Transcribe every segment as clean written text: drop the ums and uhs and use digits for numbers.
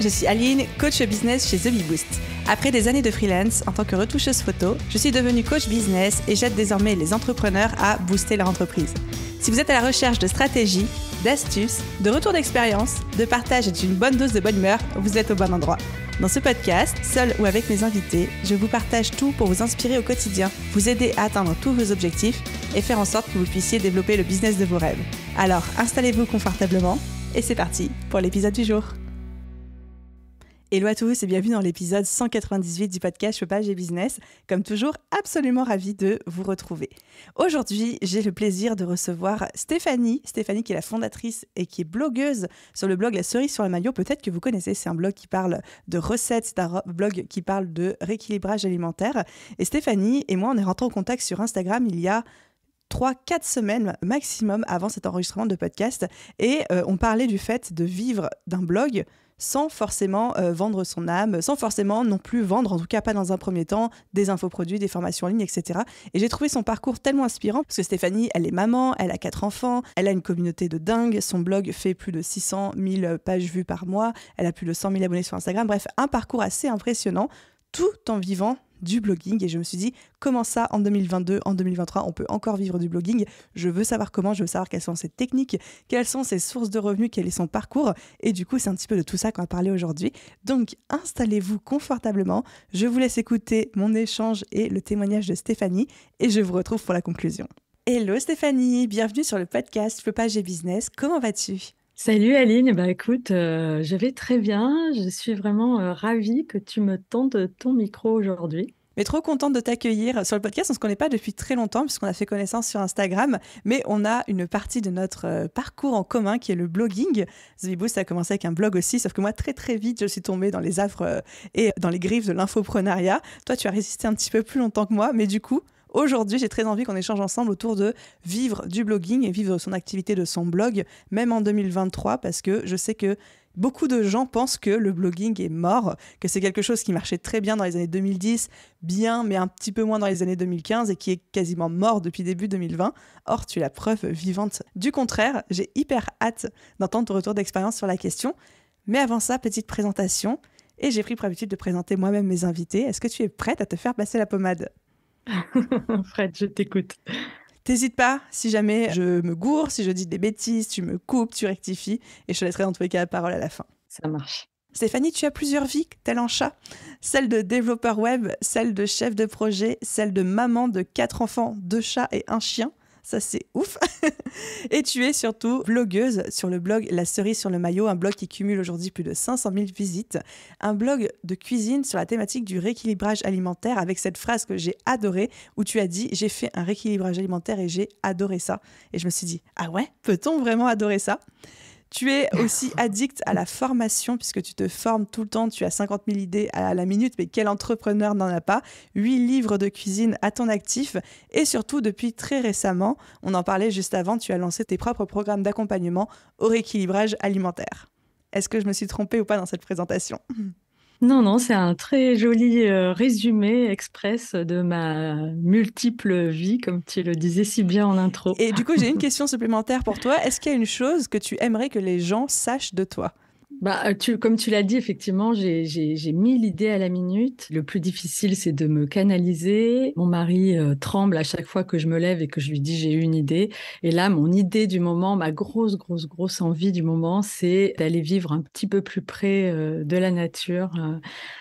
je suis Aline, coach business chez The Bee Boost. Après des années de freelance en tant que retoucheuse photo, je suis devenue coach business et j'aide désormais les entrepreneurs à booster leur entreprise. Si vous êtes à la recherche de stratégies, d'astuces, de retours d'expérience, de partage et d'une bonne dose de bonne humeur, vous êtes au bon endroit. Dans ce podcast, seul ou avec mes invités, je vous partage tout pour vous inspirer au quotidien, vous aider à atteindre tous vos objectifs et faire en sorte que vous puissiez développer le business de vos rêves. Alors, installez-vous confortablement et c'est parti pour l'épisode du jour. Hello à tous et bienvenue dans l'épisode 198 du podcast Chopage et Business. Comme toujours, absolument ravie de vous retrouver. Aujourd'hui, j'ai le plaisir de recevoir Stéphanie qui est la fondatrice et qui est blogueuse sur le blog La Cerise sur le Maillot. Peut-être que vous connaissez, c'est un blog qui parle de recettes, c'est un blog qui parle de rééquilibrage alimentaire. Et Stéphanie et moi, on est rentrés en contact sur Instagram il y a 3-4 semaines maximum avant cet enregistrement de podcast et on parlait du fait de vivre d'un blog sans forcément vendre son âme, sans forcément non plus vendre, en tout cas pas dans un premier temps, des infoproduits, des formations en ligne, etc. Et j'ai trouvé son parcours tellement inspirant, parce que Stéphanie, elle est maman, elle a 4 enfants, elle a une communauté de dingue, son blog fait plus de 600 000 pages vues par mois, elle a plus de 100 000 abonnés sur Instagram, bref, un parcours assez impressionnant, tout en vivant du blogging. Et je me suis dit, comment ça, en 2022, en 2023, on peut encore vivre du blogging? Je veux savoir comment, je veux savoir quelles sont ses techniques, quelles sont ses sources de revenus, quel est son parcours. Et du coup, c'est un petit peu de tout ça qu'on va parler aujourd'hui. Donc, installez-vous confortablement. Je vous laisse écouter mon échange et le témoignage de Stéphanie. Et je vous retrouve pour la conclusion. Hello Stéphanie, bienvenue sur le podcast Chopage et Business. Comment vas-tu ? Salut Aline, écoute, je vais très bien, je suis vraiment ravie que tu me tendes ton micro aujourd'hui. Mais trop contente de t'accueillir sur le podcast. On ne se connaît pas depuis très longtemps puisqu'on a fait connaissance sur Instagram, mais on a une partie de notre parcours en commun qui est le blogging. The Bee Boost a commencé avec un blog aussi, sauf que moi très très vite je suis tombée dans les affres et dans les griffes de l'infoprenariat. Toi tu as résisté un petit peu plus longtemps que moi, mais du coup aujourd'hui, j'ai très envie qu'on échange ensemble autour de vivre du blogging et vivre son activité de son blog, même en 2023, parce que je sais que beaucoup de gens pensent que le blogging est mort, que c'est quelque chose qui marchait très bien dans les années 2010, bien, mais un petit peu moins dans les années 2015 et qui est quasiment mort depuis début 2020. Or, tu es la preuve vivante du contraire. J'ai hyper hâte d'entendre ton retour d'expérience sur la question. Mais avant ça, petite présentation. Et j'ai pris pour habitude de présenter moi-même mes invités. Est-ce que tu es prête à te faire passer la pommade ? Fred, je t'écoute. T'hésites pas, si jamais je me gourre, si je dis des bêtises, tu me coupes, tu rectifies, et je te laisserai dans tous les cas la parole à la fin. Ça marche. Stéphanie, tu as plusieurs vies, tel un chat. Celle de développeur web, celle de chef de projet, celle de maman de 4 enfants, 2 chats et 1 chien. Ça, c'est ouf. Et tu es surtout blogueuse sur le blog La Cerise sur le Maillot, un blog qui cumule aujourd'hui plus de 500 000 visites. Un blog de cuisine sur la thématique du rééquilibrage alimentaire avec cette phrase que j'ai adorée où tu as dit « J'ai fait un rééquilibrage alimentaire et j'ai adoré ça ». Et je me suis dit « Ah ouais, peut-on vraiment adorer ça ?» Tu es aussi addict à la formation puisque tu te formes tout le temps, tu as 50 000 idées à la minute, mais quel entrepreneur n'en a pas ? 8 livres de cuisine à ton actif et surtout depuis très récemment, on en parlait juste avant, tu as lancé tes propres programmes d'accompagnement au rééquilibrage alimentaire. Est-ce que je me suis trompée ou pas dans cette présentation ? Non, c'est un très joli résumé express de ma multiple vie, comme tu le disais si bien en intro. Et du coup, j'ai une question supplémentaire pour toi. Est-ce qu'il y a une chose que tu aimerais que les gens sachent de toi ? Comme tu l'as dit, effectivement, j'ai 1000 idées à la minute. Le plus difficile, c'est de me canaliser. Mon mari tremble à chaque fois que je me lève et que je lui dis j'ai eu une idée. Et là, mon idée du moment, ma grosse envie du moment, c'est d'aller vivre un petit peu plus près de la nature,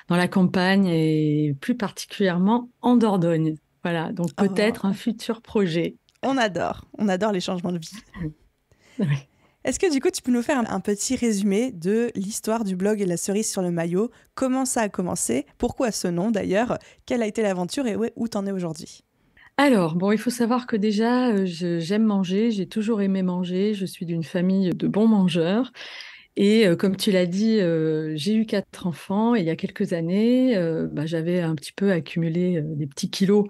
dans la campagne et plus particulièrement en Dordogne. Voilà, donc peut-être un futur projet. On adore les changements de vie. Oui. Est-ce que du coup, tu peux nous faire un petit résumé de l'histoire du blog La Cerise sur le Maillot ? Comment ça a commencé ? Pourquoi ce nom d'ailleurs ? Quelle a été l'aventure et où t'en es aujourd'hui ? Alors, il faut savoir que déjà, j'aime manger, j'ai toujours aimé manger, je suis d'une famille de bons mangeurs. Et comme tu l'as dit, j'ai eu 4 enfants et il y a quelques années, j'avais un petit peu accumulé des petits kilos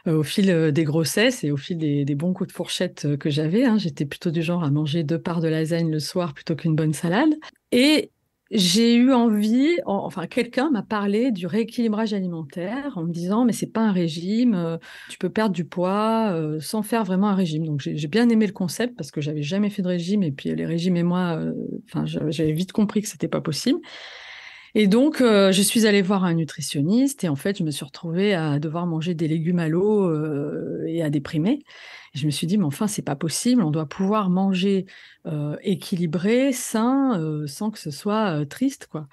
au fil des grossesses et au fil des bons coups de fourchette que j'avais. J'étais plutôt du genre à manger 2 parts de lasagne le soir plutôt qu'une bonne salade. Et j'ai eu envie, quelqu'un m'a parlé du rééquilibrage alimentaire en me disant mais c'est pas un régime, tu peux perdre du poids sans faire vraiment un régime. Donc j'ai bien aimé le concept parce que j'avais jamais fait de régime et puis les régimes et moi, j'avais vite compris que c'était pas possible. Et donc, je suis allée voir un nutritionniste et en fait, je me suis retrouvée à devoir manger des légumes à l'eau et à déprimer. Et je me suis dit, mais enfin, c'est pas possible, on doit pouvoir manger équilibré, sain, sans que ce soit triste, quoi.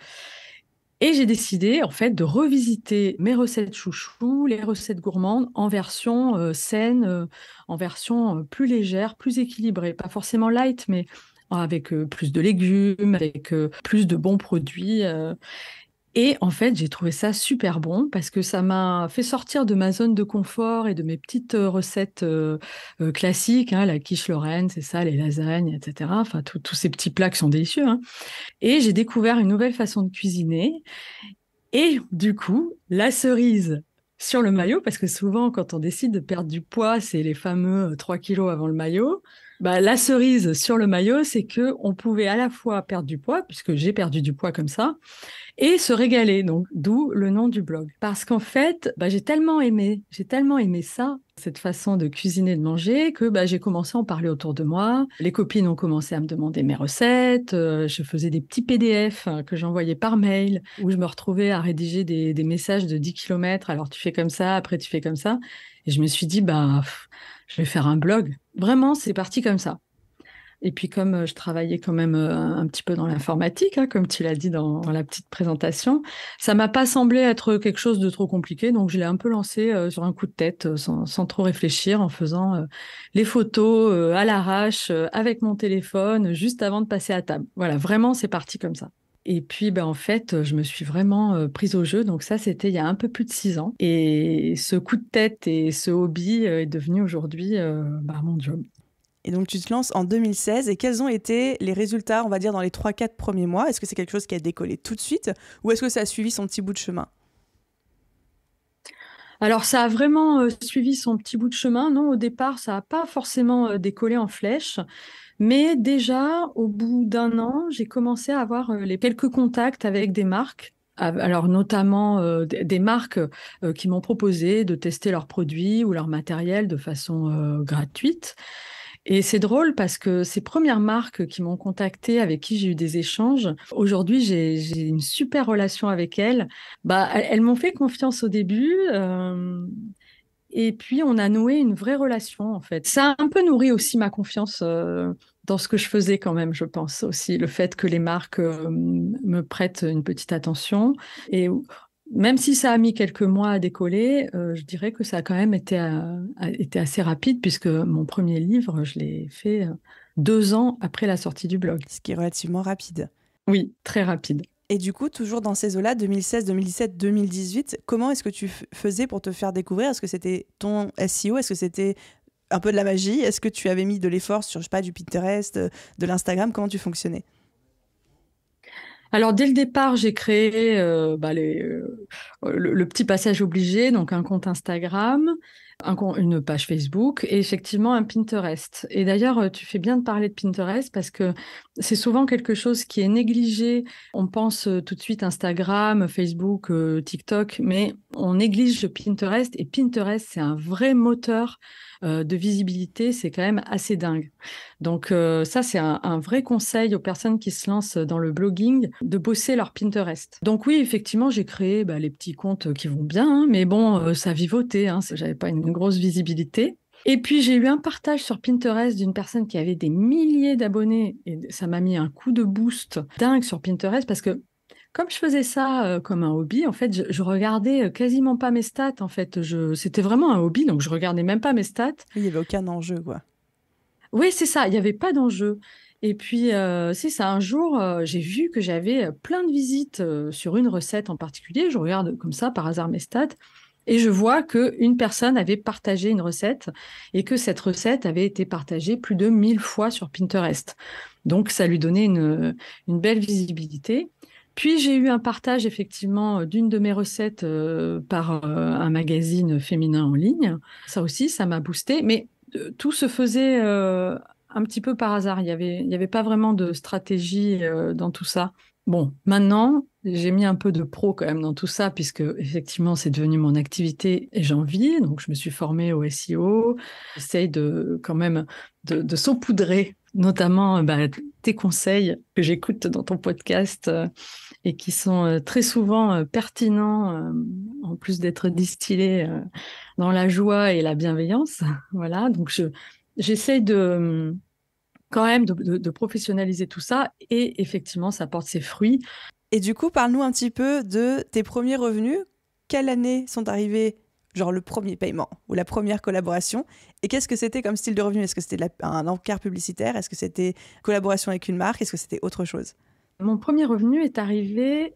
Et j'ai décidé, en fait, de revisiter mes recettes chouchou, les recettes gourmandes, en version saine, en version plus légère, plus équilibrée. Pas forcément light, mais avec plus de légumes, avec plus de bons produits. Et en fait, j'ai trouvé ça super bon parce que ça m'a fait sortir de ma zone de confort et de mes petites recettes classiques, hein, la quiche Lorraine, c'est ça, les lasagnes, etc. Enfin, tous ces petits plats qui sont délicieux, hein. Et j'ai découvert une nouvelle façon de cuisiner. Et du coup, la cerise sur le maillot, parce que souvent, quand on décide de perdre du poids, c'est les fameux 3 kilos avant le maillot. Bah, la cerise sur le maillot, c'est que on pouvait à la fois perdre du poids, puisque j'ai perdu du poids comme ça, et se régaler, donc d'où le nom du blog. Parce qu'en fait, bah, j'ai tellement aimé ça, cette façon de cuisiner, de manger, que bah, j'ai commencé à en parler autour de moi. Les copines ont commencé à me demander mes recettes, je faisais des petits PDF que j'envoyais par mail, où je me retrouvais à rédiger des messages de 10 kilomètres. Alors tu fais comme ça, après tu fais comme ça. Et je me suis dit, bah, je vais faire un blog. Vraiment, c'est parti comme ça. Et puis comme je travaillais quand même un petit peu dans l'informatique, hein, comme tu l'as dit dans la petite présentation, ça m'a pas semblé être quelque chose de trop compliqué, donc je l'ai un peu lancé sur un coup de tête, sans trop réfléchir, en faisant les photos à l'arrache, avec mon téléphone, juste avant de passer à table. Voilà, vraiment, c'est parti comme ça. Et puis, ben, en fait, je me suis vraiment prise au jeu. Donc ça, c'était il y a un peu plus de 6 ans. Et ce coup de tête et ce hobby est devenu aujourd'hui bah, mon job. Et donc tu te lances en 2016 et quels ont été les résultats, on va dire, dans les 3-4 premiers mois? Est-ce que c'est quelque chose qui a décollé tout de suite ou est-ce que ça a suivi son petit bout de chemin? Alors, ça a vraiment suivi son petit bout de chemin. Non, au départ, ça n'a pas forcément décollé en flèche. Mais déjà, au bout d'un an, j'ai commencé à avoir les quelques contacts avec des marques. Alors, notamment des marques qui m'ont proposé de tester leurs produits ou leur matériel de façon gratuite. Et c'est drôle parce que ces premières marques qui m'ont contactée, avec qui j'ai eu des échanges, aujourd'hui j'ai une super relation avec elles. Bah, elles m'ont fait confiance au début, et puis on a noué une vraie relation en fait. Ça a un peu nourri aussi ma confiance dans ce que je faisais quand même, je pense aussi, le fait que les marques me prêtent une petite attention. Et même si ça a mis quelques mois à décoller, je dirais que ça a quand même été assez rapide puisque mon premier livre, je l'ai fait 2 ans après la sortie du blog. Ce qui est relativement rapide. Oui, très rapide. Et du coup, toujours dans ces eaux-là, 2016, 2017, 2018, comment est-ce que tu faisais pour te faire découvrir? Est-ce que c'était ton SEO? Est-ce que c'était un peu de la magie? Est-ce que tu avais mis de l'effort sur, je sais pas, du Pinterest, de l'Instagram? Comment tu fonctionnais? Alors, dès le départ, j'ai créé le petit passage obligé, donc un compte Instagram, une page Facebook et effectivement un Pinterest. Et d'ailleurs, tu fais bien de parler de Pinterest parce que c'est souvent quelque chose qui est négligé. On pense tout de suite Instagram, Facebook, TikTok, mais on néglige Pinterest. Et Pinterest, c'est un vrai moteur de visibilité. C'est quand même assez dingue. Donc ça, c'est un vrai conseil aux personnes qui se lancent dans le blogging, de bosser leur Pinterest. Donc oui, effectivement, j'ai créé les petits comptes qui vont bien, hein, mais bon, ça vivotait, hein, j'avais pas une grosse visibilité. Et puis j'ai eu un partage sur Pinterest d'une personne qui avait des milliers d'abonnés et ça m'a mis un coup de boost dingue sur Pinterest parce que comme je faisais ça comme un hobby, en fait, je regardais quasiment pas mes stats. En fait, c'était vraiment un hobby, donc je regardais même pas mes stats. Oui, il n'y avait aucun enjeu, quoi. Oui, c'est ça, il n'y avait pas d'enjeu. Et puis, c'est ça, un jour, j'ai vu que j'avais plein de visites sur une recette en particulier. Je regarde comme ça, par hasard, mes stats, et je vois qu'une personne avait partagé une recette et que cette recette avait été partagée plus de 1000 fois sur Pinterest. Donc, ça lui donnait une belle visibilité. Puis, j'ai eu un partage, effectivement, d'une de mes recettes par un magazine féminin en ligne. Ça aussi, ça m'a boosté. Mais tout se faisait un petit peu par hasard. Il y avait pas vraiment de stratégie dans tout ça. Bon, maintenant, j'ai mis un peu de pro quand même dans tout ça, puisque effectivement, c'est devenu mon activité et j'en vis. Donc, je me suis formée au SEO. J'essaye quand même de saupoudrer notamment tes conseils que j'écoute dans ton podcast et qui sont très souvent pertinents, en plus d'être distillés dans la joie et la bienveillance. Voilà, donc j'essaye quand même de professionnaliser tout ça et effectivement, ça porte ses fruits. Et du coup, parle-nous un petit peu de tes premiers revenus. Quelle année sont arrivés, genre le premier paiement ou la première collaboration? Et qu'est-ce que c'était comme style de revenu? Est-ce que c'était un encart publicitaire? Est-ce que c'était collaboration avec une marque? Est-ce que c'était autre chose? Mon premier revenu est arrivé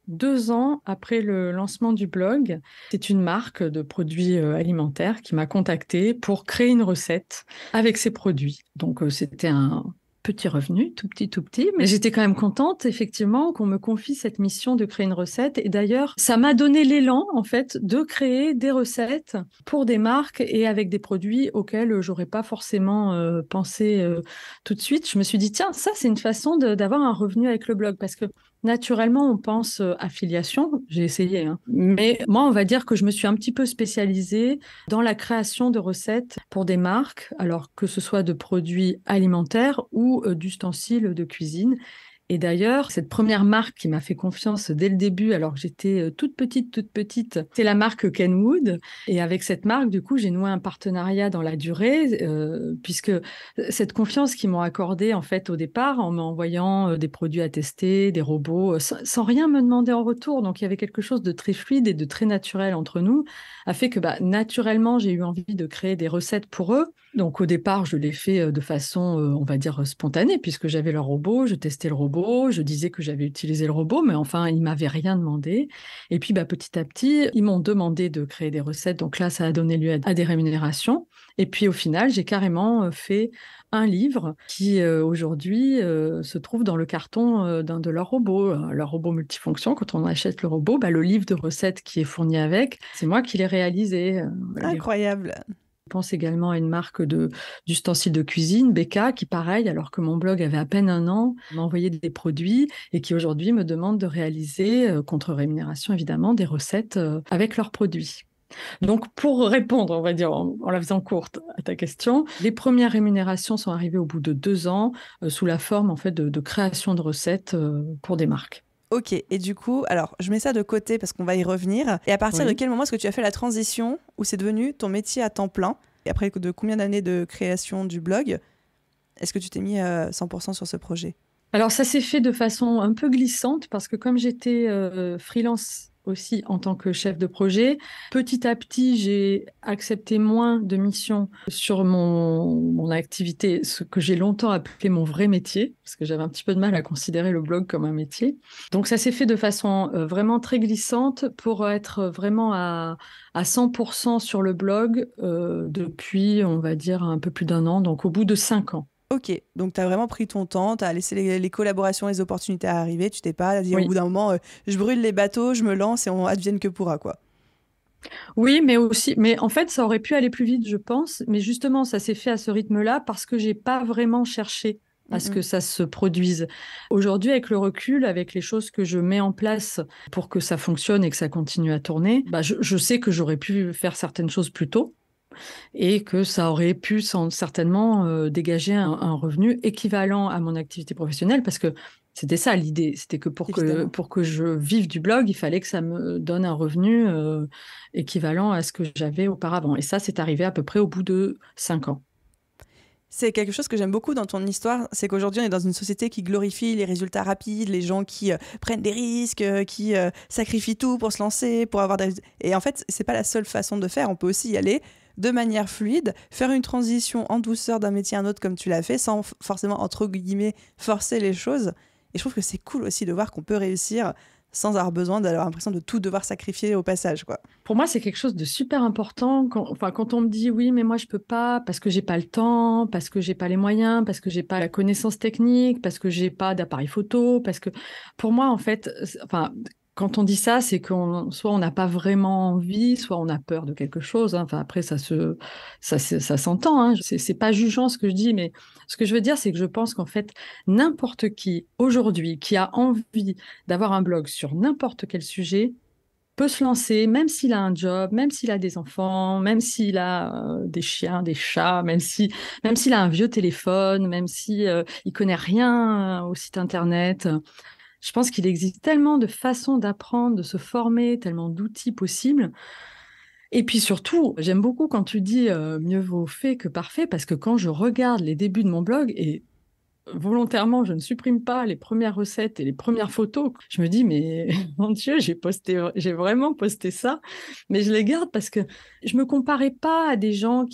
2 ans après le lancement du blog. C'est une marque de produits alimentaires qui m'a contactée pour créer une recette avec ses produits. Donc, c'était un petit revenu, tout petit, mais j'étais quand même contente, effectivement, qu'on me confie cette mission de créer une recette. Et d'ailleurs, ça m'a donné l'élan, en fait, de créer des recettes pour des marques et avec des produits auxquels j'aurais pas forcément pensé tout de suite. Je me suis dit, tiens, ça, c'est une façon d'avoir un revenu avec le blog, parce que naturellement, on pense affiliation, j'ai essayé, hein. Mais moi, on va dire que je me suis un petit peu spécialisée dans la création de recettes pour des marques, alors que ce soit de produits alimentaires ou d'ustensiles de cuisine. Et d'ailleurs, cette première marque qui m'a fait confiance dès le début, alors que j'étais toute petite, c'est la marque Kenwood. Et avec cette marque, du coup, j'ai noué un partenariat dans la durée, puisque cette confiance qu'ils m'ont accordée en fait au départ, en m'envoyant des produits à tester, des robots, sans rien me demander en retour. Donc il y avait quelque chose de très fluide et de très naturel entre nous, a fait que naturellement, j'ai eu envie de créer des recettes pour eux. Donc au départ, je l'ai fait de façon, on va dire, spontanée, puisque j'avais leur robot, je testais le robot, je disais que j'avais utilisé le robot, mais enfin, ils m'avaient rien demandé. Et puis petit à petit, ils m'ont demandé de créer des recettes. Donc là, ça a donné lieu à des rémunérations. Et puis au final, j'ai carrément fait un livre qui aujourd'hui se trouve dans le carton d'un de leurs robots, leur robot multifonction. Quand on achète le robot, le livre de recettes qui est fourni avec, c'est moi qui l'ai réalisé. Incroyable. Je pense également à une marque d'ustensiles de cuisine, Becca, qui pareil, alors que mon blog avait à peine 1 an, m'a envoyé des produits et qui aujourd'hui me demande de réaliser, contre rémunération évidemment, des recettes avec leurs produits. Donc, pour répondre, on va dire, en la faisant courte à ta question, les premières rémunérations sont arrivées au bout de 2 ans, sous la forme en fait de création de recettes pour des marques. Ok, et du coup, alors je mets ça de côté parce qu'on va y revenir. Et à partir de quel moment est-ce que tu as fait la transition où c'est devenu ton métier à temps plein? Et après de combien d'années de création du blog, est-ce que tu t'es mis 100% sur ce projet? Alors ça s'est fait de façon un peu glissante parce que comme j'étais freelance aussi en tant que chef de projet, petit à petit j'ai accepté moins de missions sur mon activité, ce que j'ai longtemps appelé mon vrai métier, parce que j'avais un petit peu de mal à considérer le blog comme un métier. Donc ça s'est fait de façon vraiment très glissante pour être vraiment à 100% sur le blog depuis, on va dire, un peu plus d'1 an, donc au bout de 5 ans. Ok, donc tu as vraiment pris ton temps, tu as laissé les collaborations, les opportunités arriver, tu t'es pas dit au bout d'un moment, je brûle les bateaux, je me lance et on advienne que pourra, quoi. Oui, mais en fait, ça aurait pu aller plus vite, je pense. Mais justement, ça s'est fait à ce rythme-là parce que j'ai pas vraiment cherché à ce que ça se produise. Aujourd'hui, avec le recul, avec les choses que je mets en place pour que ça fonctionne et que ça continue à tourner, je sais que j'aurais pu faire certaines choses plus tôt et que ça aurait pu certainement dégager un revenu équivalent à mon activité professionnelle, parce que c'était ça l'idée, c'était que pour que je vive du blog, il fallait que ça me donne un revenu équivalent à ce que j'avais auparavant. Et ça, c'est arrivé à peu près au bout de 5 ans. C'est quelque chose que j'aime beaucoup dans ton histoire, c'est qu'aujourd'hui on est dans une société qui glorifie les résultats rapides, les gens qui prennent des risques, qui sacrifient tout pour se lancer, pour avoir des résultats. Et en fait, c'est pas la seule façon de faire, on peut aussi y aller de manière fluide, faire une transition en douceur d'un métier à un autre comme tu l'as fait, sans forcément, entre guillemets, forcer les choses. Et je trouve que c'est cool aussi de voir qu'on peut réussir sans avoir besoin d'avoir l'impression de tout devoir sacrifier au passage, quoi. Pour moi, c'est quelque chose de super important. Quand on me dit oui, mais moi je peux pas parce que j'ai pas le temps, parce que j'ai pas les moyens, parce que j'ai pas la connaissance technique, parce que j'ai pas d'appareil photo, parce que pour moi, en fait, quand on dit ça, c'est soit on n'a pas vraiment envie, soit on a peur de quelque chose, hein. Enfin, après, ça s'entend, hein. C'est pas jugeant ce que je dis, mais ce que je veux dire, c'est que je pense qu'en fait, n'importe qui aujourd'hui qui a envie d'avoir un blog sur n'importe quel sujet peut se lancer, même s'il a un job, même s'il a des enfants, même s'il a des chiens, des chats, même s'il a un vieux téléphone, même si il connaît rien au site internet. Je pense qu'il existe tellement de façons d'apprendre, de se former, tellement d'outils possibles. Et puis surtout, j'aime beaucoup quand tu dis mieux vaut fait que parfait, parce que quand je regarde les débuts de mon blog, et volontairement, je ne supprime pas les premières recettes et les premières photos. Je me dis, mais mon Dieu, j'ai vraiment posté ça, mais je les garde parce que je me comparais pas à des gens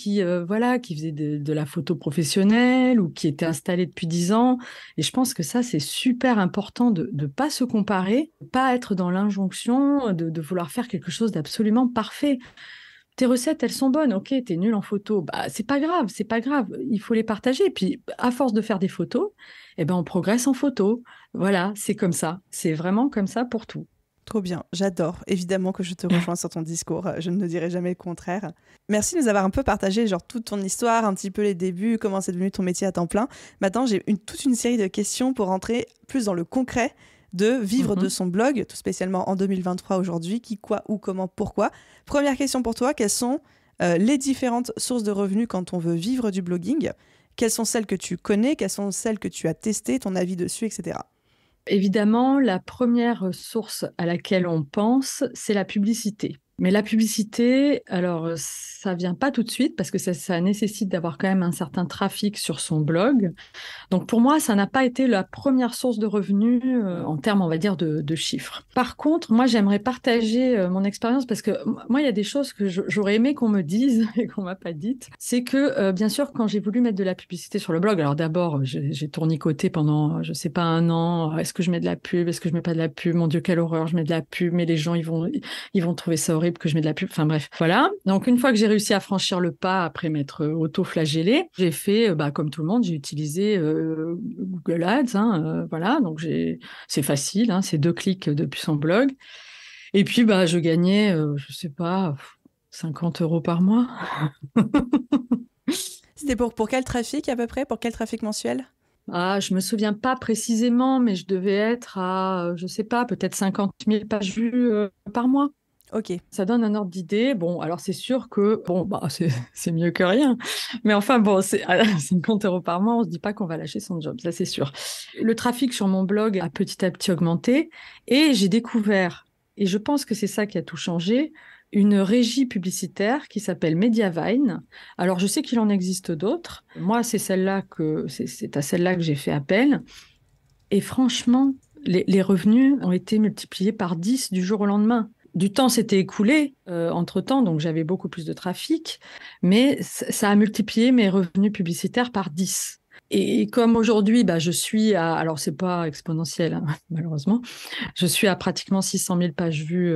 voilà, qui faisaient de la photo professionnelle ou qui étaient installés depuis 10 ans. Et je pense que ça, c'est super important de ne pas se comparer, de pas être dans l'injonction de vouloir faire quelque chose d'absolument parfait. Tes recettes, elles sont bonnes, ok, t'es nul en photo, bah c'est pas grave, il faut les partager. Puis à force de faire des photos, eh ben on progresse en photo. Voilà, c'est comme ça, c'est vraiment comme ça pour tout. Trop bien, j'adore. Évidemment que je te rejoins sur ton discours, je ne dirai jamais le contraire. Merci de nous avoir un peu partagé genre toute ton histoire, un petit peu les débuts, comment c'est devenu ton métier à temps plein. Maintenant, j'ai toute une série de questions pour rentrer plus dans le concret de vivre de son blog, tout spécialement en 2023 aujourd'hui, qui, quoi, où, comment, pourquoi. Première question pour toi, quelles sont les différentes sources de revenus quand on veut vivre du blogging? Quelles sont celles que tu connais? Quelles sont celles que tu as testées, ton avis dessus, etc. Évidemment, la première source à laquelle on pense, c'est la publicité. Mais la publicité, alors ça vient pas tout de suite parce que ça nécessite d'avoir quand même un certain trafic sur son blog. Donc pour moi, ça n'a pas été la première source de revenus en termes, on va dire, de chiffres. Par contre, moi, j'aimerais partager mon expérience parce que moi, il y a des choses que j'aurais aimé qu'on me dise et qu'on m'a pas dites. C'est que, bien sûr, quand j'ai voulu mettre de la publicité sur le blog, alors d'abord, j'ai tournicoté pendant, je sais pas, un an. Est-ce que je mets de la pub? Est-ce que je mets pas de la pub? Mon Dieu, quelle horreur, je mets de la pub, mais les gens, ils vont trouver ça horrible que je mets de la pub. Enfin bref, voilà. Donc une fois que j'ai réussi à franchir le pas après m'être auto-flagellée, j'ai fait, comme tout le monde, j'ai utilisé Google Ads, voilà, donc c'est facile, hein, c'est 2 clics depuis son blog. Et puis, je gagnais, je sais pas, 50 € par mois. C'était pour quel trafic à peu près? Pour quel trafic mensuel? Ah, je me souviens pas précisément, mais je devais être à, je sais pas, peut-être 50 000 pages vues par mois. Ok. Ça donne un ordre d'idée. Bon, alors c'est sûr que c'est mieux que rien. Mais enfin, bon, c'est à 50 € par mois, on se dit pas qu'on va lâcher son job, ça c'est sûr. Le trafic sur mon blog a petit à petit augmenté et j'ai découvert, et je pense que c'est ça qui a tout changé, une régie publicitaire qui s'appelle Mediavine. Alors, je sais qu'il en existe d'autres. Moi, c'est à celle-là que j'ai fait appel. Et franchement, les revenus ont été multipliés par 10 du jour au lendemain. Du temps s'était écoulé entre-temps, donc j'avais beaucoup plus de trafic, mais ça a multiplié mes revenus publicitaires par 10. Et comme aujourd'hui, je suis à, alors c'est pas exponentiel, hein, malheureusement, je suis à pratiquement 600 000 pages vues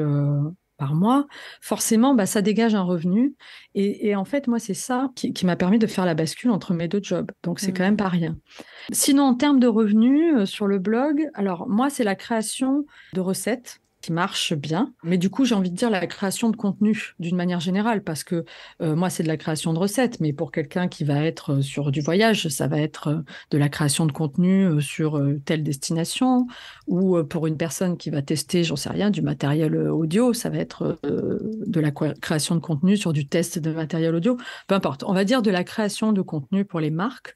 par mois, forcément, ça dégage un revenu. Et en fait, moi, c'est ça qui m'a permis de faire la bascule entre mes 2 jobs. Donc, c'est quand même pas rien. Sinon, en termes de revenus sur le blog, alors moi, c'est la création de recettes qui marche bien. Mais du coup, j'ai envie de dire la création de contenu d'une manière générale, parce que moi, c'est de la création de recettes, mais pour quelqu'un qui va être sur du voyage, ça va être de la création de contenu sur telle destination, ou pour une personne qui va tester, j'en sais rien, du matériel audio, ça va être de la création de contenu sur du test de matériel audio. Peu importe, on va dire de la création de contenu pour les marques.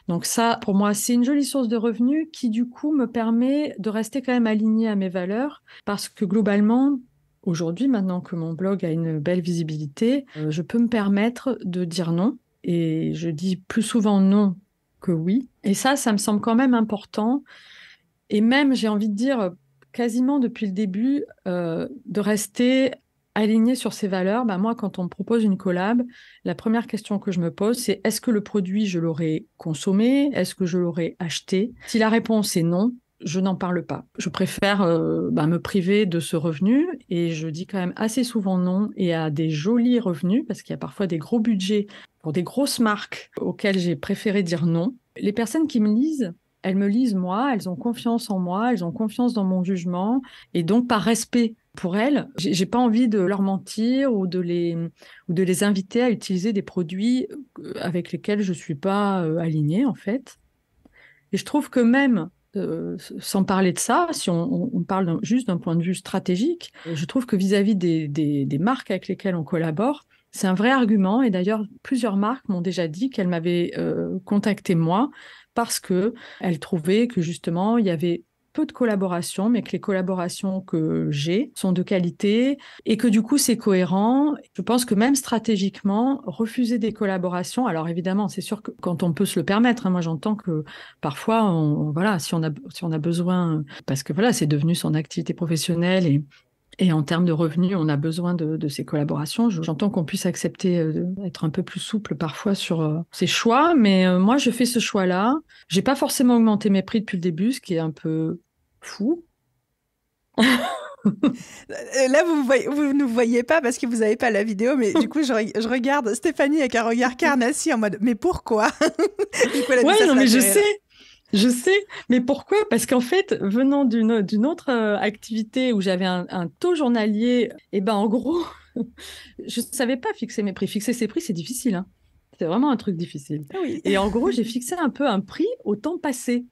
Donc ça, pour moi, c'est une jolie source de revenus qui, du coup, me permet de rester quand même alignée à mes valeurs parce que globalement, aujourd'hui, maintenant que mon blog a une belle visibilité, je peux me permettre de dire non et je dis plus souvent non que oui. Et ça me semble quand même important. Et même, j'ai envie de dire, quasiment depuis le début, de rester aligné sur ces valeurs. Moi, quand on me propose une collab, la première question que je me pose, c'est est-ce que le produit, je l'aurais consommé? Est-ce que je l'aurais acheté? Si la réponse est non, je n'en parle pas. Je préfère me priver de ce revenu et je dis quand même assez souvent non et à des jolis revenus parce qu'il y a parfois des gros budgets pour des grosses marques auxquelles j'ai préféré dire non. Les personnes qui me lisent, elles me lisent moi, elles ont confiance en moi, elles ont confiance dans mon jugement et donc par respect pour elles, j'ai pas envie de leur mentir ou de les inviter à utiliser des produits avec lesquels je suis pas alignée en fait. Et je trouve que même sans parler de ça, si on parle juste d'un point de vue stratégique, je trouve que vis-à-vis des marques avec lesquelles on collabore, c'est un vrai argument. Et d'ailleurs, plusieurs marques m'ont déjà dit qu'elles m'avaient contacté moi parce qu'elles trouvaient que justement, il y avait peu de collaborations, mais que les collaborations que j'ai sont de qualité et que du coup, c'est cohérent. Je pense que même stratégiquement, refuser des collaborations, alors évidemment, c'est sûr que quand on peut se le permettre, hein, moi j'entends que parfois, voilà, si on a besoin, parce que voilà, c'est devenu son activité professionnelle et en termes de revenus, on a besoin de ces collaborations. J'entends qu'on puisse accepter d'être un peu plus souple parfois sur ces choix, mais moi, je fais ce choix-là. J'ai pas forcément augmenté mes prix depuis le début, ce qui est un peu fou. Là, vous ne voyez pas parce que vous n'avez pas la vidéo, mais du coup, je regarde Stéphanie avec un regard carnassier en mode « Mais pourquoi ?» Du coup, elle a dit Ouais, ça, non, ça mais l'a je fait rire. sais. Je sais, mais pourquoi? Parce qu'en fait, venant d'une autre activité où j'avais un taux journalier, et ben en gros, je ne savais pas fixer mes prix. Fixer ses prix, c'est difficile, hein. C'est vraiment un truc difficile. Ah oui. Et en gros, j'ai fixé un peu un prix au temps passé.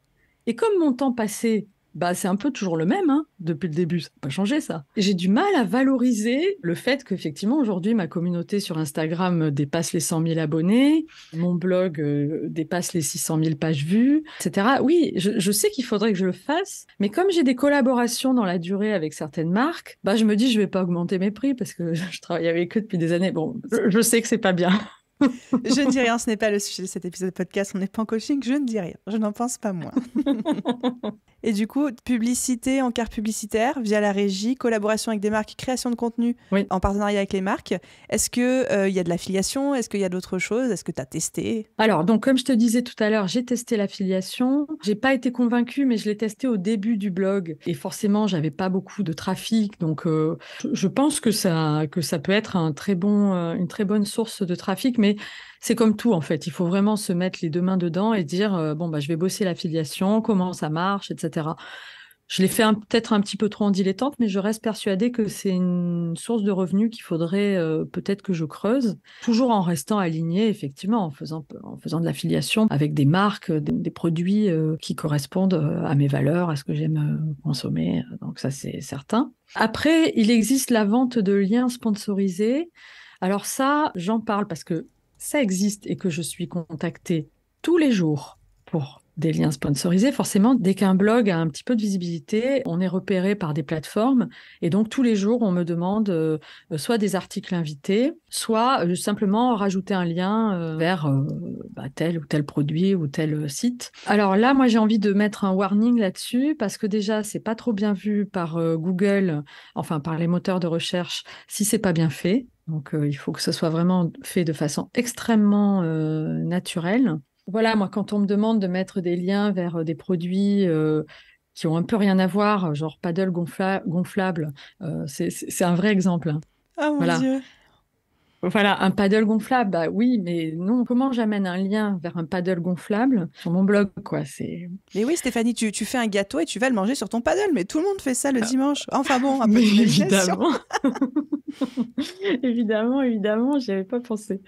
Et comme mon temps passé, bah, c'est un peu toujours le même, hein, depuis le début. Ça n'a pas changé, ça. J'ai du mal à valoriser le fait qu'effectivement, aujourd'hui, ma communauté sur Instagram dépasse les 100 000 abonnés, mon blog dépasse les 600 000 pages vues, etc. Oui, je sais qu'il faudrait que je le fasse, mais comme j'ai des collaborations dans la durée avec certaines marques, bah, je me dis, je ne vais pas augmenter mes prix parce que je travaille avec eux depuis des années. Bon, je sais que c'est pas bien. Je ne dis rien, ce n'est pas le sujet de cet épisode de podcast, on n'est pas en coaching, je ne dis rien, je n'en pense pas moins. Et du coup, publicité, encart publicitaire via la régie, collaboration avec des marques, création de contenu Oui. en partenariat avec les marques. Est-ce qu'il y a de l'affiliation? Est-ce qu'il y a d'autres choses? Est-ce que tu as testé? Alors, donc, comme je te disais tout à l'heure, j'ai testé l'affiliation. J'ai pas été convaincue, mais je l'ai testé au début du blog. Et forcément, j'avais pas beaucoup de trafic. Donc, je pense que ça peut être une très bonne source de trafic. Mais c'est comme tout, en fait. Il faut vraiment se mettre les deux mains dedans et dire, bon, bah, je vais bosser l'affiliation, comment ça marche, etc. Je l'ai fait peut-être un petit peu trop en dilettante, mais je reste persuadée que c'est une source de revenus qu'il faudrait peut-être que je creuse, toujours en restant aligné, effectivement, en faisant de l'affiliation avec des marques, des produits qui correspondent à mes valeurs, à ce que j'aime consommer. Donc ça, c'est certain. Après, il existe la vente de liens sponsorisés. Alors ça, j'en parle parce que ça existe et que je suis contactée tous les jours pour des liens sponsorisés. Forcément, dès qu'un blog a un petit peu de visibilité, on est repéré par des plateformes. Et donc, tous les jours, on me demande soit des articles invités, soit simplement rajouter un lien vers tel ou tel produit ou tel site. Alors là, moi, j'ai envie de mettre un warning là-dessus parce que déjà, c'est pas trop bien vu par Google, enfin par les moteurs de recherche, si c'est pas bien fait. Donc, il faut que ce soit vraiment fait de façon extrêmement naturelle. Voilà, moi, quand on me demande de mettre des liens vers des produits qui ont un peu rien à voir, genre paddle gonflable, c'est un vrai exemple, hein. Oh mon Voilà. Dieu. Voilà, un paddle gonflable, bah oui, mais non, comment j'amène un lien vers un paddle gonflable sur mon blog, quoi, c'est... Mais oui, Stéphanie, tu fais un gâteau et tu vas le manger sur ton paddle, mais tout le monde fait ça le dimanche. Enfin bon, un peu Mais d'imagination. évidemment, évidemment, j'y avais pas pensé.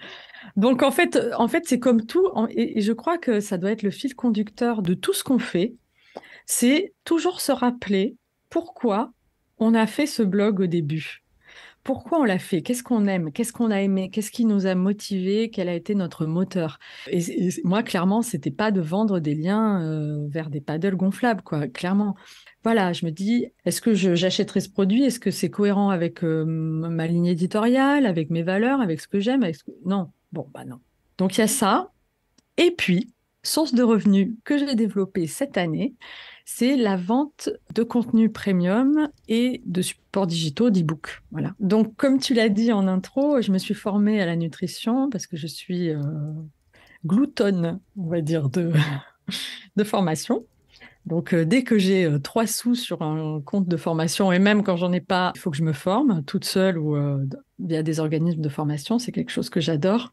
Donc en fait, c'est comme tout, et je crois que ça doit être le fil conducteur de tout ce qu'on fait, c'est toujours se rappeler pourquoi on a fait ce blog au début. Pourquoi on l'a fait? Qu'est-ce qu'on aime? Qu'est-ce qu'on a aimé? Qu'est-ce qui nous a motivés? Quel a été notre moteur? Et moi, clairement, c'était pas de vendre des liens vers des paddles gonflables, quoi. Clairement. Voilà, je me dis, est-ce que j'achèterai ce produit? Est-ce que c'est cohérent avec ma ligne éditoriale, avec mes valeurs, avec ce que j'aime? Non. Bon, bah non. Donc il y a ça. Et puis, source de revenus que j'ai développée cette année, c'est la vente de contenu premium et de supports digitaux d'e-book. Voilà. Donc, comme tu l'as dit en intro, je me suis formée à la nutrition parce que je suis gloutonne, on va dire, de formation. Donc, dès que j'ai 3 sous sur un compte de formation, et même quand j'en ai pas, il faut que je me forme toute seule ou via des organismes de formation. C'est quelque chose que j'adore.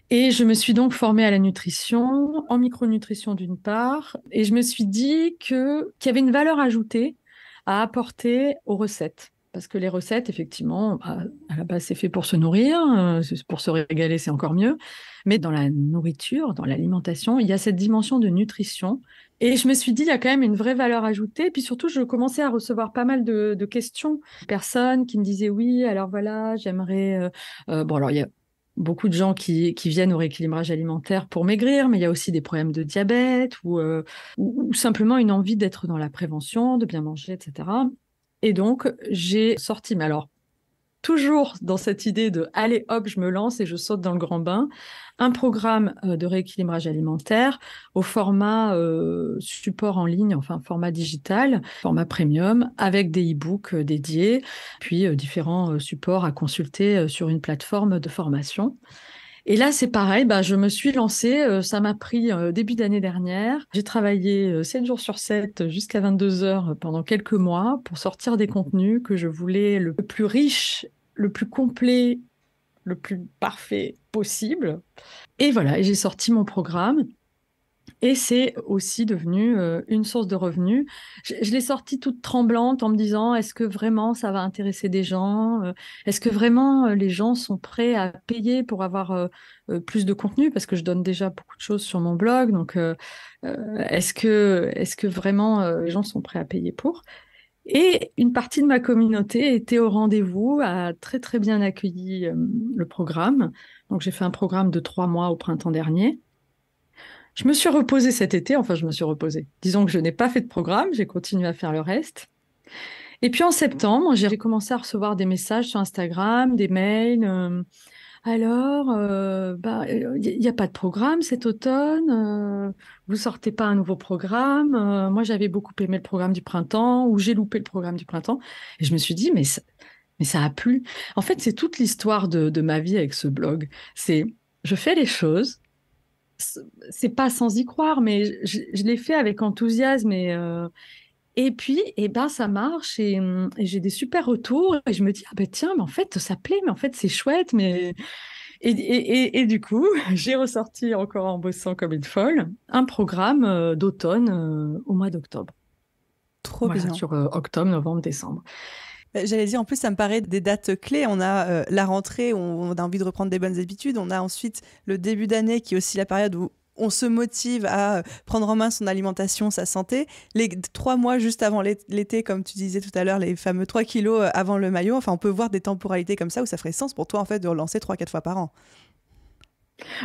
Et je me suis donc formée à la nutrition, en micronutrition d'une part, et je me suis dit qu'il y avait une valeur ajoutée à apporter aux recettes. Parce que les recettes, effectivement, à la base, c'est fait pour se nourrir, pour se régaler, c'est encore mieux. Mais dans la nourriture, dans l'alimentation, il y a cette dimension de nutrition. Et je me suis dit, il y a quand même une vraie valeur ajoutée. Puis surtout, je commençais à recevoir pas mal de questions. Personnes qui me disaient, oui, alors voilà, j'aimerais... bon, alors, il y a beaucoup de gens qui viennent au rééquilibrage alimentaire pour maigrir, mais il y a aussi des problèmes de diabète ou simplement une envie d'être dans la prévention, de bien manger, etc. Et donc, j'ai sorti, mais alors, toujours dans cette idée de allez hop, je me lance et je saute dans le grand bain, un programme de rééquilibrage alimentaire au format support en ligne, enfin format digital, format premium, avec des e-books dédiés, puis différents supports à consulter sur une plateforme de formation. Et là, c'est pareil, bah, je me suis lancée, ça m'a pris début d'année dernière. J'ai travaillé 7 jours sur 7 jusqu'à 22 heures pendant quelques mois pour sortir des contenus que je voulais le plus riche, le plus complet, le plus parfait possible. Et voilà, et j'ai sorti mon programme. Et c'est aussi devenu une source de revenus. Je l'ai sortie toute tremblante en me disant, est-ce que vraiment ça va intéresser des gens? Est-ce que vraiment les gens sont prêts à payer pour avoir plus de contenu? Parce que je donne déjà beaucoup de choses sur mon blog. Donc, est-ce que vraiment les gens sont prêts à payer pour? Et une partie de ma communauté était au rendez-vous, a très très bien accueilli le programme. Donc, j'ai fait un programme de 3 mois au printemps dernier. Je me suis reposée cet été, enfin je me suis reposée. Disons que je n'ai pas fait de programme, j'ai continué à faire le reste. Et puis en septembre, j'ai commencé à recevoir des messages sur Instagram, des mails. Alors, il n'y a pas de programme cet automne. Vous sortez pas un nouveau programme. Moi, j'avais beaucoup aimé le programme du printemps, ou j'ai loupé le programme du printemps. Et je me suis dit, mais ça a plu. En fait, c'est toute l'histoire de ma vie avec ce blog. Je fais les choses. C'est pas sans y croire, mais je l'ai fait avec enthousiasme et puis ça marche et j'ai des super retours et je me dis ah ben tiens mais en fait ça plaît mais en fait c'est chouette mais et du coup j'ai ressorti encore en bossant comme une folle un programme d'automne au mois d'octobre. Trop Voilà, bien. sur octobre, novembre, décembre. J'allais dire, en plus, ça me paraît des dates clés. On a la rentrée où on a envie de reprendre des bonnes habitudes. On a ensuite le début d'année qui est aussi la période où on se motive à prendre en main son alimentation, sa santé. Les 3 mois juste avant l'été, comme tu disais tout à l'heure, les fameux 3 kilos avant le maillot. Enfin, on peut voir des temporalités comme ça où ça ferait sens pour toi, en fait, de relancer 3-4 fois par an.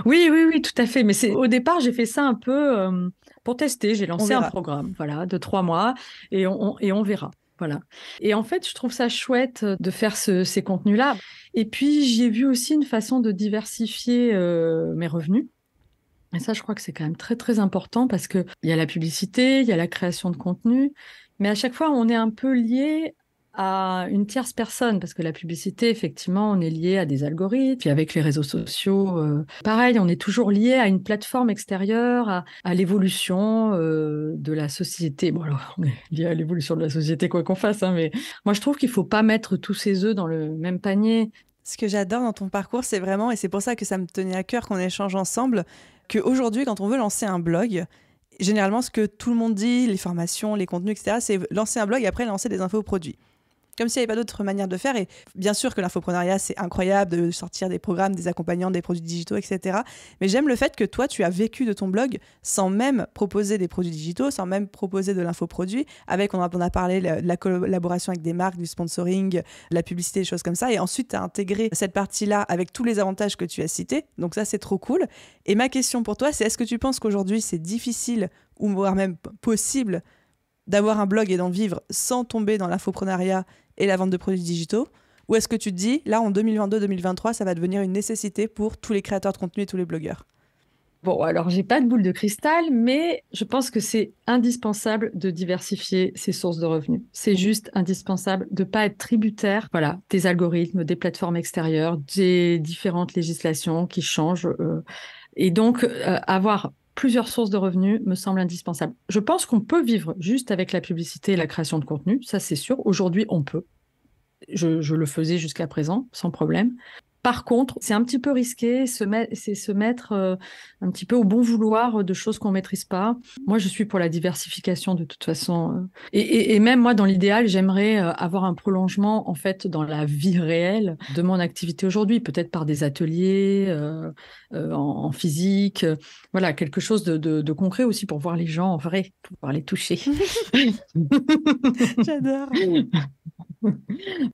Oui, oui, oui, tout à fait. Mais au départ, j'ai fait ça un peu pour tester. J'ai On lancé un verra. programme, voilà, de 3 mois et on verra. Voilà. Et en fait, je trouve ça chouette de faire ces contenus-là. Et puis, j'y ai vu aussi une façon de diversifier mes revenus. Et ça, je crois que c'est quand même très, très important parce qu'il y a la publicité, il y a la création de contenu, mais à chaque fois, on est un peu lié à une tierce personne parce que la publicité, effectivement, on est lié à des algorithmes. Puis avec les réseaux sociaux, pareil, on est toujours lié à une plateforme extérieure, à l'évolution de la société. Bon, alors, on est lié à l'évolution de la société, quoi qu'on fasse, hein, mais moi, je trouve qu'il ne faut pas mettre tous ses œufs dans le même panier. Ce que j'adore dans ton parcours, c'est vraiment, et c'est pour ça que ça me tenait à cœur qu'on échange ensemble, qu'aujourd'hui, quand on veut lancer un blog, généralement, ce que tout le monde dit, les formations, les contenus, etc., c'est lancer un blog et après lancer des infoproduits. Comme s'il n'y avait pas d'autre manière de faire. Et bien sûr que l'infoprenariat, c'est incroyable de sortir des programmes, des accompagnants, des produits digitaux, etc. Mais j'aime le fait que toi, tu as vécu de ton blog sans même proposer des produits digitaux, sans même proposer de l'infoproduit. On a parlé de la collaboration avec des marques, du sponsoring, de la publicité, des choses comme ça. Et ensuite, tu as intégré cette partie-là avec tous les avantages que tu as cités. Donc ça, c'est trop cool. Et ma question pour toi, c'est est-ce que tu penses qu'aujourd'hui, c'est difficile ou voire même possible d'avoir un blog et d'en vivre sans tomber dans l'infoprenariat et la vente de produits digitaux? Ou est-ce que tu te dis, là, en 2022-2023, ça va devenir une nécessité pour tous les créateurs de contenu et tous les blogueurs? Bon, alors, j'ai pas de boule de cristal, mais je pense que c'est indispensable de diversifier ses sources de revenus. C'est juste indispensable de pas être tributaire, voilà, des algorithmes, des plateformes extérieures, des différentes législations qui changent. Et donc, avoir plusieurs sources de revenus me semble indispensable. Je pense qu'on peut vivre juste avec la publicité et la création de contenu, ça c'est sûr. Aujourd'hui, on peut. Je le faisais jusqu'à présent, sans problème. Par contre, c'est un petit peu risqué, c'est se mettre un petit peu au bon vouloir de choses qu'on ne maîtrise pas. Moi, je suis pour la diversification de toute façon. Et même moi, dans l'idéal, j'aimerais avoir un prolongement en fait dans la vie réelle de mon activité aujourd'hui, peut-être par des ateliers en physique, voilà, quelque chose de concret aussi pour voir les gens en vrai, pour pouvoir les toucher. J'adore.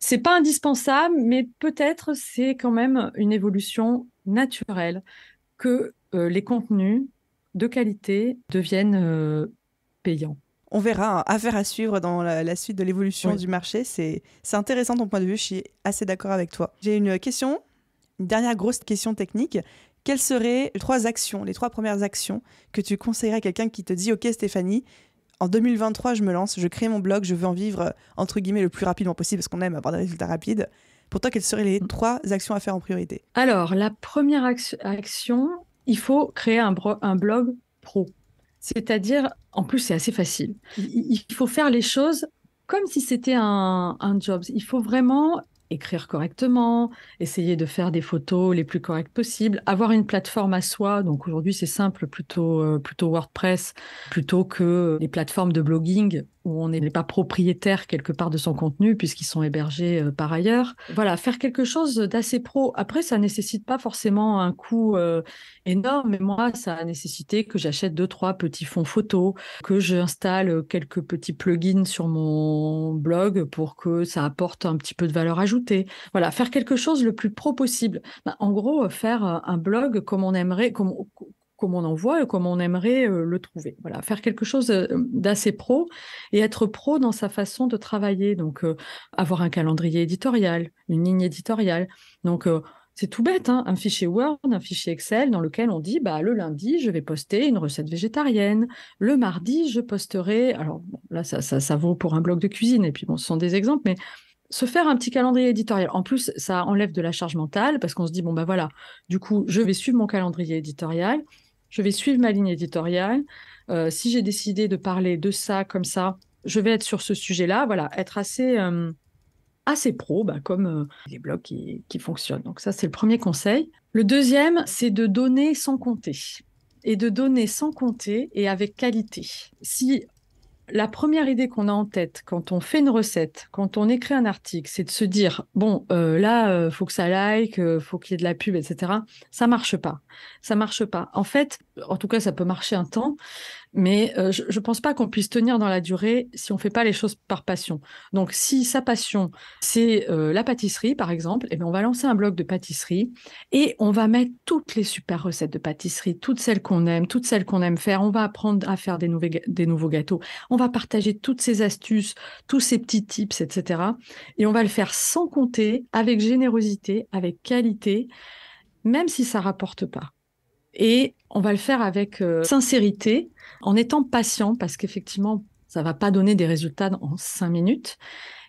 C'est pas indispensable, mais peut-être c'est quand même une évolution naturelle que les contenus de qualité deviennent payants. On verra, hein, affaire à suivre dans la suite de l'évolution Oui. du marché. C'est intéressant ton point de vue, je suis assez d'accord avec toi. J'ai une question, une dernière grosse question technique. Quelles seraient les trois premières actions que tu conseillerais à quelqu'un qui te dit OK Stéphanie, en 2023 je me lance, je crée mon blog, je veux en vivre entre guillemets le plus rapidement possible parce qu'on aime avoir des résultats rapides. Pour toi, quelles seraient les trois actions à faire en priorité? Alors, la première action, il faut créer un blog pro. C'est-à-dire, en plus, c'est assez facile. Il faut faire les choses comme si c'était un job. Il faut vraiment écrire correctement, essayer de faire des photos les plus correctes possibles, avoir une plateforme à soi. Donc aujourd'hui, c'est simple, plutôt WordPress, plutôt que les plateformes de blogging où on n'est pas propriétaire quelque part de son contenu puisqu'ils sont hébergés par ailleurs. Voilà, faire quelque chose d'assez pro. Après, ça nécessite pas forcément un coût énorme, mais moi, ça a nécessité que j'achète 2, 3 petits fonds photos, que j'installe quelques petits plugins sur mon blog pour que ça apporte un petit peu de valeur ajoutée. Voilà, faire quelque chose le plus pro possible. Ben, en gros, faire un blog comme on aimerait, comme on en voit et comme on aimerait le trouver. Voilà, faire quelque chose d'assez pro et être pro dans sa façon de travailler. Donc, avoir un calendrier éditorial, une ligne éditoriale. Donc, c'est tout bête, hein, un fichier Word, un fichier Excel dans lequel on dit bah, le lundi, je vais poster une recette végétarienne. Le mardi, je posterai. Alors, bon, là, ça vaut pour un blog de cuisine. Et puis, bon, ce sont des exemples, mais se faire un petit calendrier éditorial. En plus, ça enlève de la charge mentale parce qu'on se dit bon, bah voilà, du coup, je vais suivre mon calendrier éditorial. Je vais suivre ma ligne éditoriale. Si j'ai décidé de parler de ça comme ça, je vais être sur ce sujet-là. Voilà, être assez pro, bah, comme les blogs qui fonctionnent. Donc ça, c'est le premier conseil. Le deuxième, c'est de donner sans compter. Et de donner sans compter et avec qualité. Si la première idée qu'on a en tête quand on fait une recette, quand on écrit un article, c'est de se dire, bon, là, faut que ça like, faut qu'il y ait de la pub, etc. Ça marche pas. Ça marche pas. En fait, en tout cas, ça peut marcher un temps, mais je ne pense pas qu'on puisse tenir dans la durée si on ne fait pas les choses par passion. Donc, si sa passion, c'est la pâtisserie, par exemple, eh bien, on va lancer un blog de pâtisserie et on va mettre toutes les super recettes de pâtisserie, toutes celles qu'on aime, toutes celles qu'on aime faire. On va apprendre à faire des nouveaux gâteaux. On va partager toutes ces astuces, tous ces petits tips, etc. Et on va le faire sans compter, avec générosité, avec qualité, même si ça ne rapporte pas. Et on va le faire avec sincérité, en étant patient, parce qu'effectivement, ça ne va pas donner des résultats en 5 minutes,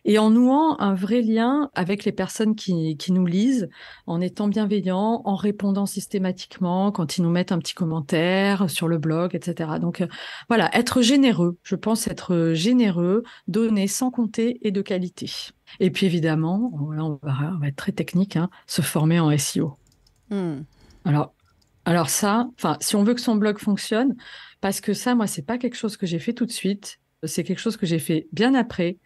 et en nouant un vrai lien avec les personnes qui nous lisent, en étant bienveillant, en répondant systématiquement quand ils nous mettent un petit commentaire sur le blog, etc. Donc voilà, être généreux, je pense être généreux, donner sans compter et de qualité. Et puis évidemment, là, on va être très technique, hein, se former en SEO. Alors, alors ça, enfin, si on veut que son blog fonctionne, parce que ça, moi, c'est pas quelque chose que j'ai fait tout de suite, c'est quelque chose que j'ai fait bien après.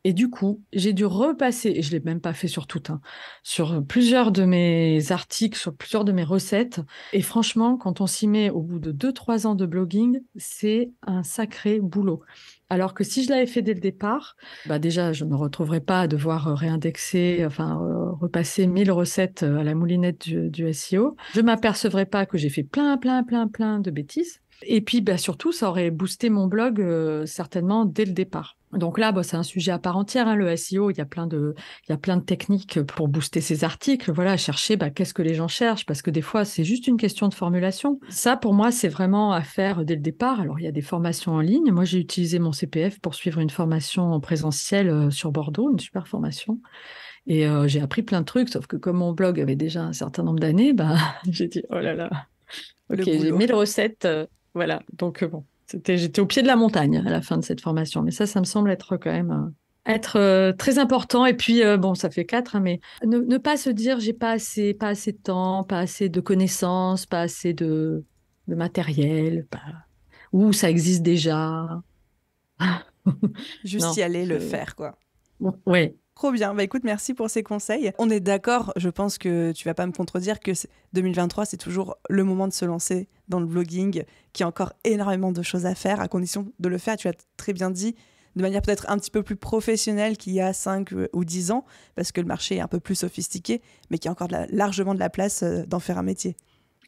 Et du coup, j'ai dû repasser, et je l'ai même pas fait sur tout, hein, sur plusieurs de mes articles, sur plusieurs de mes recettes. Et franchement, quand on s'y met au bout de 2, 3 ans de blogging, c'est un sacré boulot. Alors que si je l'avais fait dès le départ, bah déjà, je ne me retrouverais pas à devoir réindexer, enfin, repasser 1000 recettes à la moulinette du SEO. Je m'apercevrais pas que j'ai fait plein de bêtises. Et puis, bah, surtout, ça aurait boosté mon blog certainement dès le départ. Donc là, bah, c'est un sujet à part entière, hein, le SEO. Il y a plein de techniques pour booster ces articles. Voilà, chercher qu'est-ce que les gens cherchent, parce que des fois, c'est juste une question de formulation. Ça, pour moi, c'est vraiment à faire dès le départ. Alors, il y a des formations en ligne. Moi, j'ai utilisé mon CPF pour suivre une formation en présentiel sur Bordeaux, une super formation. Et j'ai appris plein de trucs, sauf que comme mon blog avait déjà un certain nombre d'années, bah, j'ai dit, oh là là, ok, j'ai 1000 recettes. Voilà, donc bon, j'étais au pied de la montagne à la fin de cette formation. Mais ça me semble être quand même Être très important. Et puis, bon, ça fait 4, hein, mais ne pas se dire j'ai pas assez de temps, pas assez de connaissances, pas assez de matériel, ou ça existe déjà. Juste Non, y aller, le faire, quoi. bon, ouais. Trop bien. Bah écoute, merci pour ces conseils. On est d'accord, je pense que tu vas pas me contredire que 2023, c'est toujours le moment de se lancer dans le blogging, qu'il y a encore énormément de choses à faire, à condition de le faire, tu as très bien dit, de manière peut-être un petit peu plus professionnelle qu'il y a 5 ou 10 ans, parce que le marché est un peu plus sophistiqué, mais qu'il y a encore largement de la place d'en faire un métier.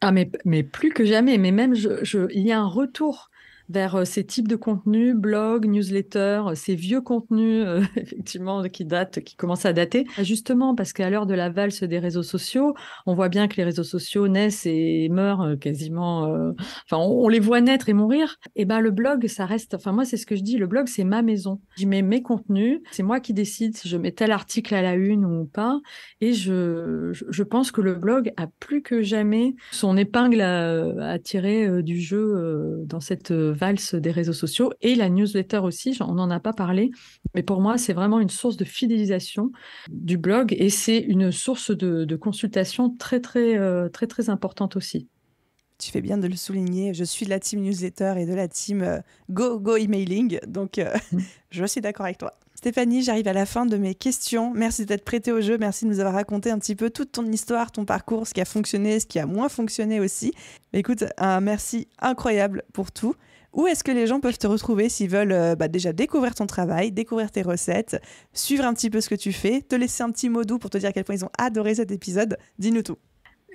Ah, mais plus que jamais. Mais même, il y a un retour vers ces types de contenus, blogs, newsletters, ces vieux contenus, effectivement, qui commencent à dater. Justement, parce qu'à l'heure de la valse des réseaux sociaux, on voit bien que les réseaux sociaux naissent et meurent quasiment. Enfin, on les voit naître et mourir. Et ben, le blog, ça reste. Enfin, moi, c'est ce que je dis. Le blog, c'est ma maison. J'y mets mes contenus. C'est moi qui décide si je mets tel article à la une ou pas. Et je pense que le blog a plus que jamais son épingle à tirer du jeu dans cette valse des réseaux sociaux, et la newsletter aussi, on n'en a pas parlé, mais pour moi, c'est vraiment une source de fidélisation du blog, et c'est une source de consultation très importante aussi. Tu fais bien de le souligner. Je suis de la team newsletter et de la team go emailing, donc je suis d'accord avec toi. Stéphanie, j'arrive à la fin de mes questions. Merci d'être prêtée au jeu. Merci de nous avoir raconté un petit peu toute ton histoire, ton parcours, ce qui a fonctionné, ce qui a moins fonctionné aussi. Écoute, un merci incroyable pour tout. Où est-ce que les gens peuvent te retrouver s'ils veulent déjà découvrir ton travail, découvrir tes recettes, suivre un petit peu ce que tu fais, te laisser un petit mot doux pour te dire à quel point ils ont adoré cet épisode? Dis-nous tout.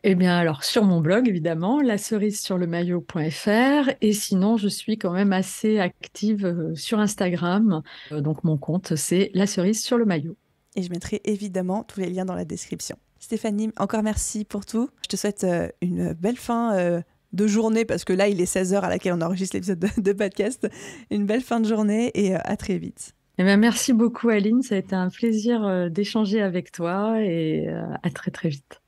Eh bien, alors, sur mon blog, évidemment, lacerise-sur-le-maillot.fr. Et sinon, je suis quand même assez active sur Instagram. Donc, mon compte, c'est La Cerise sur le Maillot. Et je mettrai évidemment tous les liens dans la description. Stéphanie, encore merci pour tout. Je te souhaite une belle fin de journée, parce que là, il est 16h à laquelle on enregistre l'épisode de podcast. Une belle fin de journée et à très vite. Eh bien, merci beaucoup, Aline. Ça a été un plaisir d'échanger avec toi, et à très, très vite.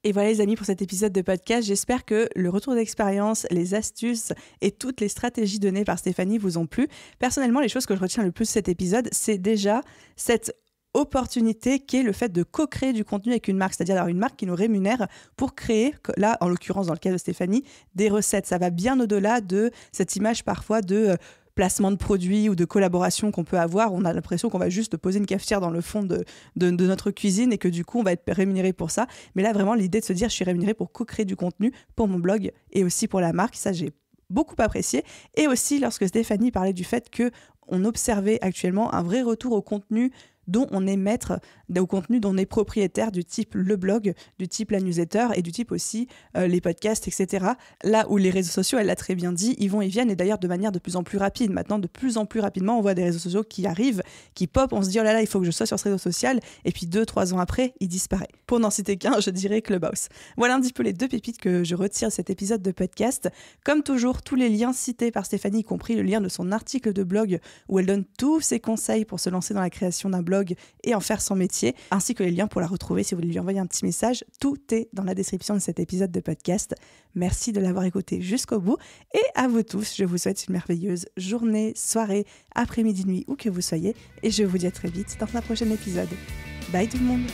Et voilà les amis pour cet épisode de podcast. J'espère que le retour d'expérience, les astuces et toutes les stratégies données par Stéphanie vous ont plu. Personnellement, les choses que je retiens le plus de cet épisode, c'est déjà cette opportunité qui est le fait de co-créer du contenu avec une marque, c'est-à-dire d'avoir une marque qui nous rémunère pour créer, là en l'occurrence dans le cas de Stéphanie, des recettes. Ça va bien au-delà de cette image parfois de placement de produits ou de collaboration qu'on peut avoir. On a l'impression qu'on va juste poser une cafetière dans le fond de notre cuisine et que du coup on va être rémunéré pour ça. Mais là vraiment l'idée de se dire je suis rémunéré pour co-créer du contenu pour mon blog et aussi pour la marque, ça j'ai beaucoup apprécié. Et aussi lorsque Stéphanie parlait du fait qu'on observait actuellement un vrai retour au contenu dont on est maître, au contenu dont on est propriétaire, du type le blog, du type la newsletter et du type aussi les podcasts, etc. Là où les réseaux sociaux, elle l'a très bien dit, ils vont et viennent, et d'ailleurs de manière de plus en plus rapide. Maintenant, de plus en plus rapidement, on voit des réseaux sociaux qui arrivent, qui pop, on se dit oh là là, il faut que je sois sur ce réseau social, et puis 2-3 ans après, il disparaît. Pour n'en citer qu'un, je dirais Clubhouse. Voilà un petit peu les 2 pépites que je retire de cet épisode de podcast. Comme toujours, tous les liens cités par Stéphanie, y compris le lien de son article de blog où elle donne tous ses conseils pour se lancer dans la création d'un blog et en faire son métier, ainsi que les liens pour la retrouver si vous voulez lui envoyer un petit message. Tout est dans la description de cet épisode de podcast. Merci de l'avoir écouté jusqu'au bout, et à vous tous, je vous souhaite une merveilleuse journée, soirée, après-midi, nuit, où que vous soyez, et je vous dis à très vite dans un prochain épisode. Bye tout le monde!